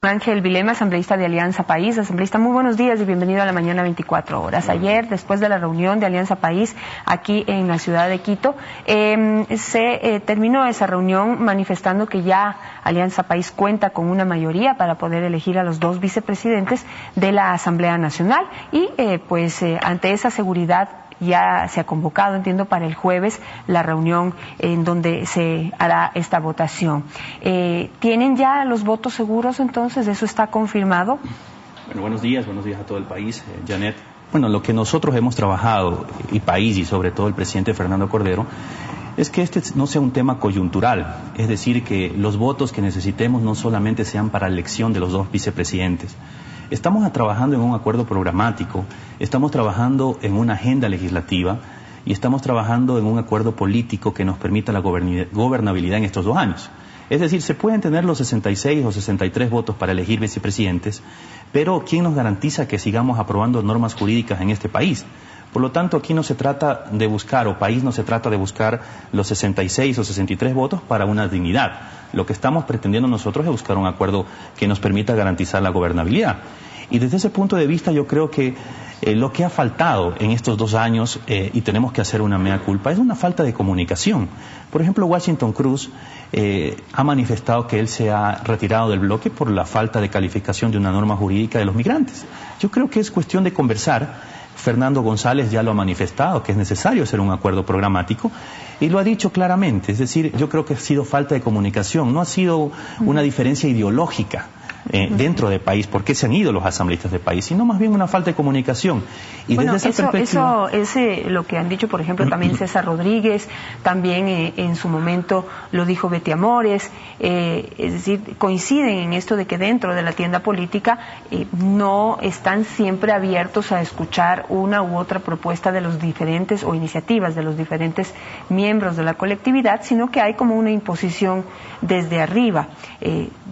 Ángel Vilema, asambleísta de Alianza País. Asambleísta, muy buenos días y bienvenido a la mañana 24 horas. Ayer, después de la reunión de Alianza País aquí en la ciudad de Quito, se terminó esa reunión manifestando que ya Alianza País cuenta con una mayoría para poder elegir a los dos vicepresidentes de la Asamblea Nacional y ante esa seguridad ya se ha convocado, entiendo, para el jueves la reunión en donde se hará esta votación. ¿Tienen ya los votos seguros entonces? ¿Eso está confirmado? Bueno, buenos días a todo el país, Janet. Bueno, lo que nosotros hemos trabajado, y país y sobre todo el presidente Fernando Cordero, es que este no sea un tema coyuntural, es decir, que los votos que necesitemos no solamente sean para la elección de los dos vicepresidentes. Estamos trabajando en un acuerdo programático, estamos trabajando en una agenda legislativa y estamos trabajando en un acuerdo político que nos permita la gobernabilidad en estos 2 años. Es decir, se pueden tener los 66 o 63 votos para elegir vicepresidentes, pero ¿quién nos garantiza que sigamos aprobando normas jurídicas en este país? Por lo tanto, aquí no se trata de buscar, o país no se trata de buscar los 66 o 63 votos para una dignidad. Lo que estamos pretendiendo nosotros es buscar un acuerdo que nos permita garantizar la gobernabilidad. Y desde ese punto de vista yo creo que lo que ha faltado en estos 2 años, y tenemos que hacer una mea culpa, es una falta de comunicación. Por ejemplo, Washington Cruz ha manifestado que él se ha retirado del bloque por la falta de calificación de una norma jurídica de los migrantes. Yo creo que es cuestión de conversar. Fernando González ya lo ha manifestado, que es necesario hacer un acuerdo programático, y lo ha dicho claramente. Es decir, yo creo que ha sido falta de comunicación, no ha sido una diferencia ideológica dentro del país, por qué se han ido los asambleístas del país, sino más bien una falta de comunicación. Y bueno, desde esa perspectiva... eso es lo que han dicho, por ejemplo, también César Rodríguez, también en su momento lo dijo Betty Amores, es decir, coinciden en esto de que dentro de la tienda política no están siempre abiertos a escuchar una u otra propuesta de los diferentes, o iniciativas de los diferentes miembros de la colectividad, sino que hay como una imposición desde arriba,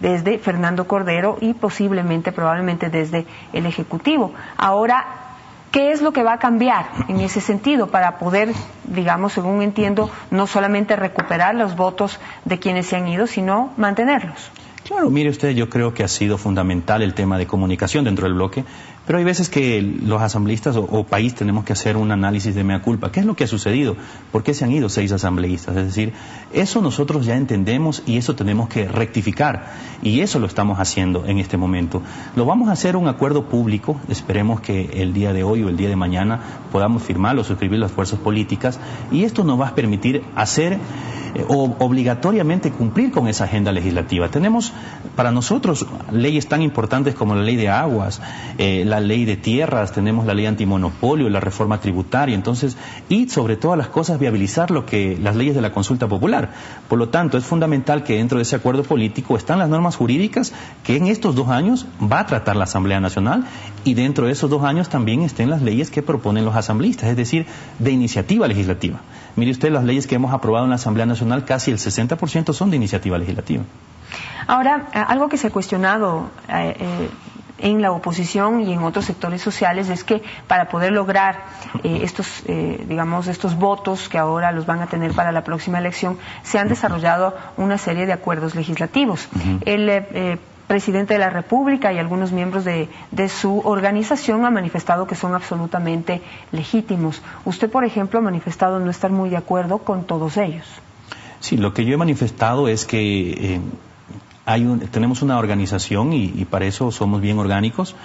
desde Fernando Cordero y probablemente desde el Ejecutivo. Ahora, ¿qué es lo que va a cambiar en ese sentido para poder, digamos, según entiendo, no solamente recuperar los votos de quienes se han ido, sino mantenerlos? Claro, mire usted, yo creo que ha sido fundamental el tema de comunicación dentro del bloque, pero hay veces que los asambleístas o país tenemos que hacer un análisis de mea culpa. ¿Qué es lo que ha sucedido? ¿Por qué se han ido 6 asambleístas? Es decir, eso nosotros ya entendemos y eso tenemos que rectificar, y eso lo estamos haciendo en este momento. Lo vamos a hacer un acuerdo público, esperemos que el día de hoy o el día de mañana podamos firmarlo, suscribir las fuerzas políticas, y esto nos va a permitir hacer o obligatoriamente cumplir con esa agenda legislativa. Tenemos para nosotros leyes tan importantes como la ley de aguas, la ley de tierras, tenemos la ley antimonopolio, la reforma tributaria, entonces, y sobre todas las cosas viabilizar las leyes de la consulta popular. Por lo tanto, es fundamental que dentro de ese acuerdo político están las normas jurídicas que en estos 2 años va a tratar la Asamblea Nacional, y dentro de esos 2 años también estén las leyes que proponen los asambleístas, es decir, de iniciativa legislativa. Mire usted, las leyes que hemos aprobado en la Asamblea Nacional, casi el 60% son de iniciativa legislativa. Ahora, algo que se ha cuestionado en la oposición y en otros sectores sociales es que para poder lograr estos votos que ahora los van a tener para la próxima elección, se han desarrollado una serie de acuerdos legislativos. El presidente de la República y algunos miembros de su organización han manifestado que son absolutamente legítimos. Usted, por ejemplo, ha manifestado no estar muy de acuerdo con todos ellos. Sí, lo que yo he manifestado es que tenemos una organización y para eso somos bien orgánicos.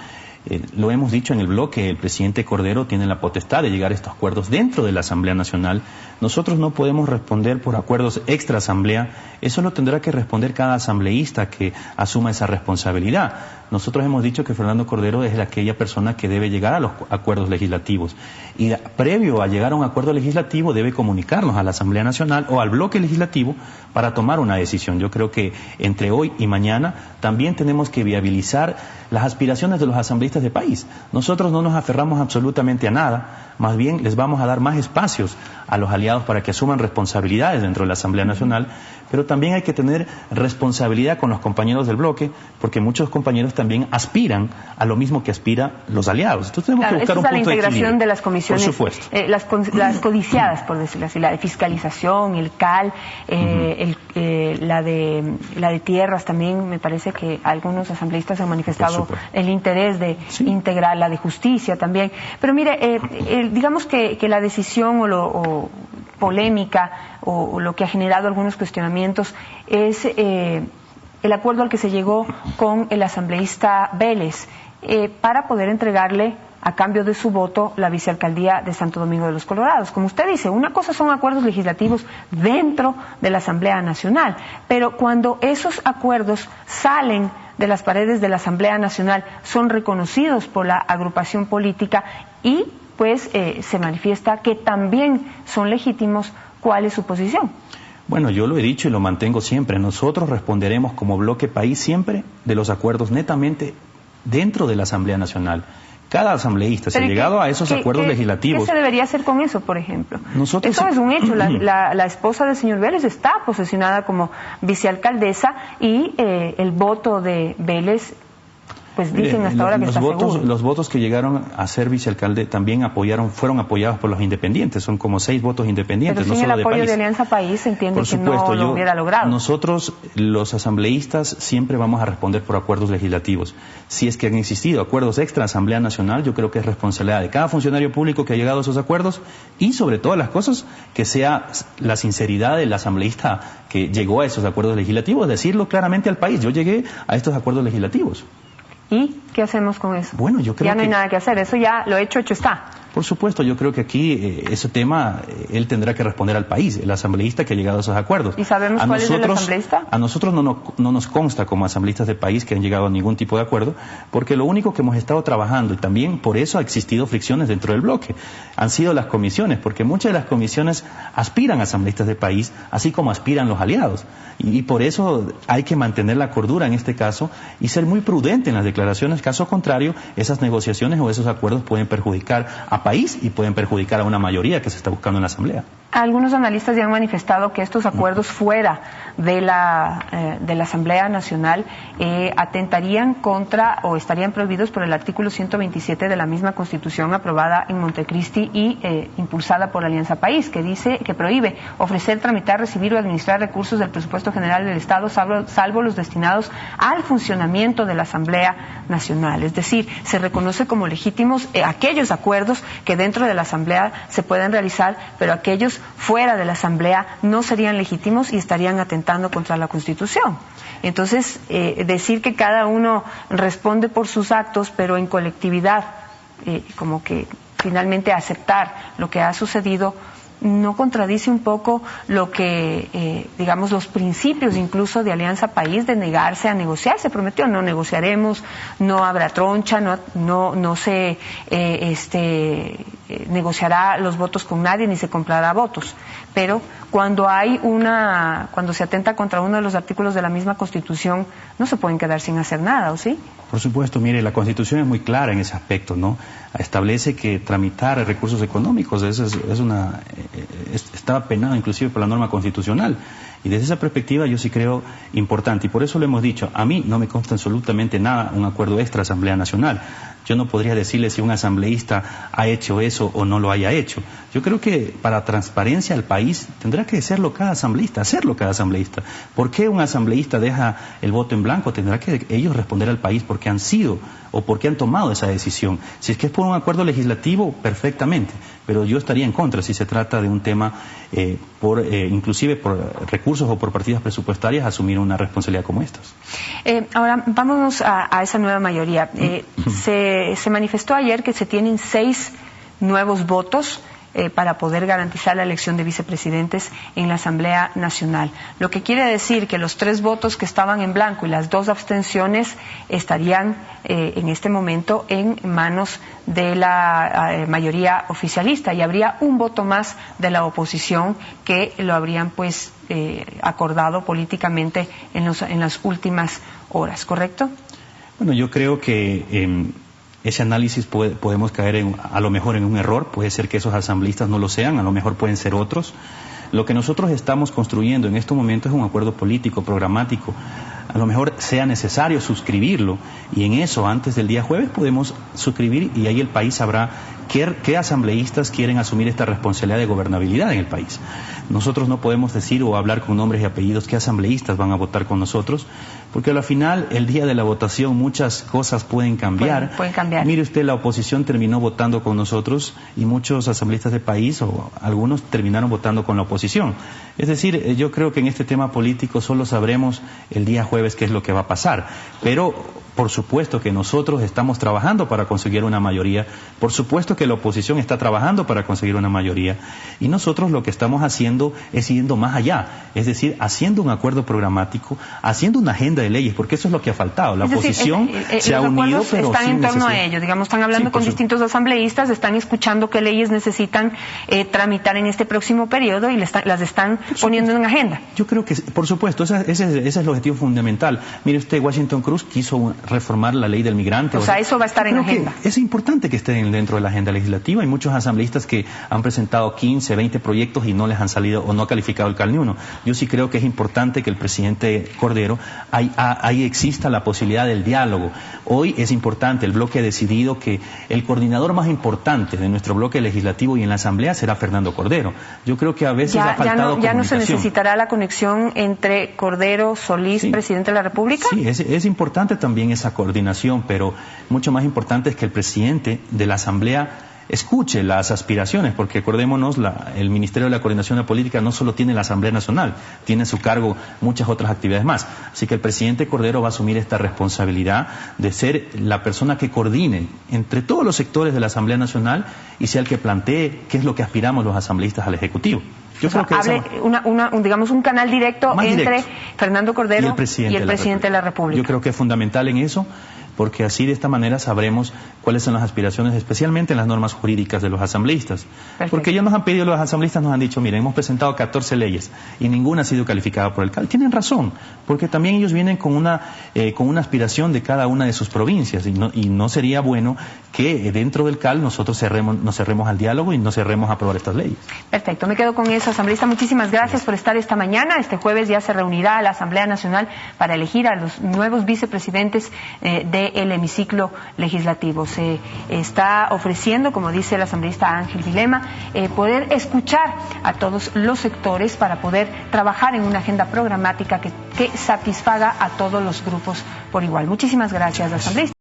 Lo hemos dicho en el bloque, el presidente Cordero tiene la potestad de llegar a estos acuerdos dentro de la Asamblea Nacional. Nosotros no podemos responder por acuerdos extra asamblea, eso lo tendrá que responder cada asambleísta que asuma esa responsabilidad. Nosotros hemos dicho que Fernando Cordero es aquella persona que debe llegar a los acuerdos legislativos, y previo a llegar a un acuerdo legislativo debe comunicarnos a la Asamblea Nacional o al bloque legislativo para tomar una decisión. Yo creo que entre hoy y mañana también tenemos que viabilizar las aspiraciones de los asambleístas del país. Nosotros no nos aferramos absolutamente a nada, más bien les vamos a dar más espacios a los aliados aliados para que asuman responsabilidades dentro de la Asamblea Nacional, pero también hay que tener responsabilidad con los compañeros del bloque, porque muchos compañeros también aspiran a lo mismo que aspiran los aliados. Entonces tenemos que buscar un punto de equilibrio. La integración de las comisiones, por supuesto. Las codiciadas, por decirlo así, la de fiscalización, el CAL, la de tierras también. Me parece que algunos asambleístas han manifestado el interés de integrar la de justicia también. Pero mire, digamos que la decisión o polémica o lo que ha generado algunos cuestionamientos es el acuerdo al que se llegó con el asambleísta Vélez para poder entregarle a cambio de su voto la vicealcaldía de Santo Domingo de los Colorados. Como usted dice, una cosa son acuerdos legislativos dentro de la Asamblea Nacional, pero cuando esos acuerdos salen de las paredes de la Asamblea Nacional, son reconocidos por la agrupación política y pues se manifiesta que también son legítimos. ¿Cuál es su posición? Bueno, yo lo he dicho y lo mantengo siempre. Nosotros responderemos como bloque país siempre de los acuerdos netamente dentro de la Asamblea Nacional. Cada asambleísta, si ha llegado a esos acuerdos legislativos... ¿Qué se debería hacer con eso, por ejemplo? Eso es un hecho. La esposa del señor Vélez está posesionada como vicealcaldesa y el voto de Vélez... Pues dicen hasta ahora que está seguro. Los votos que llegaron a ser vicealcalde también fueron apoyados por los independientes. Son como 6 votos independientes, pero no solo de país. Pero sin el apoyo de Alianza País se entiende que no lo hubiera logrado. Nosotros, los asambleístas, siempre vamos a responder por acuerdos legislativos. Si es que han existido acuerdos extra Asamblea Nacional, yo creo que es responsabilidad de cada funcionario público que ha llegado a esos acuerdos y, sobre todas las cosas, que sea la sinceridad del asambleísta que llegó a esos acuerdos legislativos, decirlo claramente al país. Yo llegué a estos acuerdos legislativos. ¿Y qué hacemos con eso? Bueno, yo creo ya no hay nada que hacer, eso ya lo hecho está. Por supuesto, yo creo que aquí ese tema él tendrá que responder al país, el asambleísta que ha llegado a esos acuerdos. ¿Y sabemos cuál es el asambleísta? A nosotros no nos consta como asambleístas de país que han llegado a ningún tipo de acuerdo, porque lo único que hemos estado trabajando, y también por eso ha existido fricciones dentro del bloque, han sido las comisiones, porque muchas de las comisiones aspiran a asambleístas de país, así como aspiran los aliados. Y por eso hay que mantener la cordura en este caso y ser muy prudente en las declaraciones. Caso contrario, esas negociaciones o esos acuerdos pueden perjudicar a país y pueden perjudicar a una mayoría que se está buscando en la Asamblea. Algunos analistas ya han manifestado que estos acuerdos fuera de la Asamblea Nacional atentarían contra o estarían prohibidos por el artículo 127 de la misma Constitución aprobada en Montecristi y impulsada por Alianza País, que dice que prohíbe ofrecer, tramitar, recibir o administrar recursos del presupuesto general del Estado, salvo los destinados al funcionamiento de la Asamblea Nacional. Es decir, se reconoce como legítimos aquellos acuerdos que dentro de la Asamblea se pueden realizar, pero aquellos fuera de la Asamblea no serían legítimos y estarían atentando contra la Constitución. Entonces, decir que cada uno responde por sus actos, pero en colectividad, como que finalmente aceptar lo que ha sucedido, ¿no contradice un poco lo que, digamos, los principios incluso de Alianza País de negarse a negociar? Se prometió, no negociaremos, no habrá troncha, no se negociará los votos con nadie ni se comprará votos. Pero cuando se atenta contra uno de los artículos de la misma Constitución, no se pueden quedar sin hacer nada, ¿o sí? Por supuesto, mire, la Constitución es muy clara en ese aspecto, ¿no? Establece que tramitar recursos económicos está penado inclusive por la norma constitucional. Y desde esa perspectiva yo sí creo importante, y por eso lo hemos dicho, a mí no me consta absolutamente nada un acuerdo extra Asamblea Nacional. Yo no podría decirle si un asambleísta ha hecho eso o no lo haya hecho. Yo creo que para transparencia al país tendrá que hacerlo cada asambleísta. ¿Por qué un asambleísta deja el voto en blanco? Tendrá que ellos responder al país porque han sido o porque han tomado esa decisión. Si es que es por un acuerdo legislativo, perfectamente, pero yo estaría en contra si se trata de un tema inclusive por recursos o por partidas presupuestarias, asumir una responsabilidad como estas. Ahora, vámonos a esa nueva mayoría. Se manifestó ayer que se tienen 6 nuevos votos para poder garantizar la elección de vicepresidentes en la Asamblea Nacional. Lo que quiere decir que los 3 votos que estaban en blanco y las 2 abstenciones estarían en este momento en manos de la mayoría oficialista y habría un voto más de la oposición que lo habrían acordado políticamente en las últimas horas, ¿correcto? Bueno, yo creo que ese análisis podemos caer a lo mejor en un error, puede ser que esos asambleístas no lo sean, a lo mejor pueden ser otros. Lo que nosotros estamos construyendo en estos momentos es un acuerdo político, programático. A lo mejor sea necesario suscribirlo y en eso, antes del día jueves, podemos suscribir y ahí el país sabrá qué asambleístas quieren asumir esta responsabilidad de gobernabilidad en el país. Nosotros no podemos decir o hablar con nombres y apellidos qué asambleístas van a votar con nosotros, porque al final, el día de la votación, muchas cosas pueden cambiar. Pueden cambiar. Mire usted, la oposición terminó votando con nosotros y muchos asambleístas del país, o algunos, terminaron votando con la oposición. Es decir, yo creo que en este tema político solo sabremos el día jueves qué es lo que va a pasar. Pero, por supuesto que nosotros estamos trabajando para conseguir una mayoría, por supuesto que la oposición está trabajando para conseguir una mayoría, y nosotros lo que estamos haciendo es yendo más allá, es decir, haciendo un acuerdo programático, haciendo una agenda de leyes, porque eso es lo que ha faltado. La oposición se ha unido, pero están en torno a ello, digamos, están hablando con distintos asambleístas, están escuchando qué leyes necesitan tramitar en este próximo periodo y las están poniendo en agenda. Yo creo que, por supuesto, ese es el objetivo fundamental. Mire usted, Washington Cruz quiso reformar la ley del migrante. O sea, eso va a estar en agenda. Es importante que esté dentro de la agenda legislativa. Hay muchos asambleístas que han presentado 15, 20 proyectos y no les han salido o no ha calificado el CAL ni uno. Yo sí creo que es importante que el presidente Cordero ahí exista la posibilidad del diálogo. Hoy es importante, el bloque ha decidido que el coordinador más importante de nuestro bloque legislativo y en la Asamblea será Fernando Cordero. Yo creo que a veces ha faltado ya no se necesitará la conexión entre Cordero, Solís, presidente de la República. Sí, es importante también esa coordinación, pero mucho más importante es que el presidente de la Asamblea escuche las aspiraciones, porque acordémonos, el Ministerio de la Coordinación de Política no solo tiene la Asamblea Nacional, tiene a su cargo muchas otras actividades más. Así que el presidente Cordero va a asumir esta responsabilidad de ser la persona que coordine entre todos los sectores de la Asamblea Nacional y sea el que plantee qué es lo que aspiramos los asambleístas al Ejecutivo. Yo creo que digamos un canal directo entre Fernando Cordero y el presidente de la República. Yo creo que es fundamental en eso, porque así de esta manera sabremos cuáles son las aspiraciones, especialmente en las normas jurídicas de los asambleístas. Perfecto. Porque ellos nos han pedido, los asambleístas nos han dicho, miren, hemos presentado 14 leyes y ninguna ha sido calificada por el CAL. Tienen razón, porque también ellos vienen con una aspiración de cada una de sus provincias y no sería bueno que dentro del CAL nosotros nos cerremos al diálogo y nos cerremos a aprobar estas leyes. Perfecto, me quedo con eso, asambleísta. Muchísimas gracias por estar esta mañana. Este jueves ya se reunirá la Asamblea Nacional para elegir a los nuevos vicepresidentes del hemiciclo legislativo. Se está ofreciendo, como dice el asambleísta Ángel Vilema, poder escuchar a todos los sectores para poder trabajar en una agenda programática que satisfaga a todos los grupos por igual. Muchísimas gracias, asambleísta.